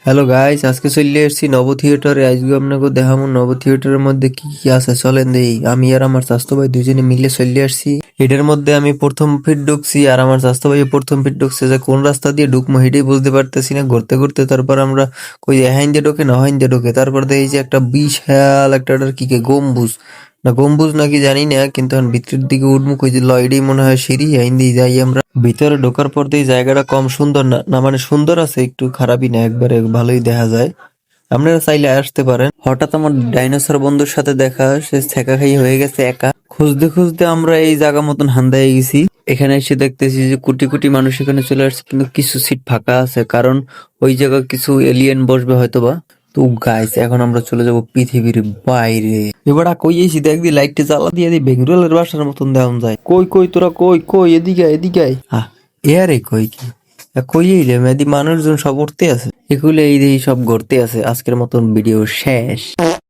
Hello guys, আজকে চলে এসেছি নব থিয়েটারে। আজকে আপনাকে দেখাবো নব থিয়েটারের মধ্যে কি কি আছে। চলেন দেই। আমি আর আমার চাচতো ভাই দুজনে মিলে চলে আসছি। এটার মধ্যে আমি প্রথম ফিট ঢুকছি আর আমার চাচতো ভাই প্রথম ফিট ঢুকছে। যে কোন রাস্তা দিয়ে ঢুকবো সেটাই বুঝতে পারতেছি না। ঘুরতে ঘুরতে তারপর আমরা কই হ্যাঁ দিয়ে ঢোকে না হইন দিয়ে ঢোকে। তারপর দেখি যে একটা বিশাল একটা ওটার কি কে গম্বুজ না গম্বুজ নাকি জানি না, কিন্তু এখন ভিতরের দিকে উঠবো কই যে এটাই মনে হয় সিঁড়ি। হইন দিয়ে যাই আমরা ভিতরে। ঢোকার পর দিয়ে জায়গাটা কম সুন্দর না, না মানে সুন্দর আছে, একটু খারাপই না, একবারে ভালোই দেখা যায়। আপনারা চাইলে আসতে পারেন। হঠাৎ আমার ডাইনোসর বন্ধুর সাথে দেখা, সে ছেঁকা খাই হয়ে গেছে একা। খুঁজতে খুঁজতে আমরা এই জায়গা মতন হান্দায় গেছি। এখানে এসে দেখতেছি যে কোটি কোটি মানুষ এখানে চলে আসছে, কিন্তু কিছু সিট ফাঁকা আছে, কারণ ওই জায়গায় কিছু এলিয়েন বসবে হয়তোবা। তো গাইস, এখন আমরা চলে যাব পৃথিবীর বাইরে। এবার কই এসি দেখবি লাইটটা জ্বালা দিয়ে দি বেঙ্গলের বাসার মতন দেখান যায়। কই কই তোরা কই কই এদিকে আয়, এদিকে আয়। এয়ারে কই কি কই এই রে মেদি মানুষজন সব উঠতে আছে, এগুলো এই সব ঘুরতে আছে। আজকের মতন ভিডিও শেষ।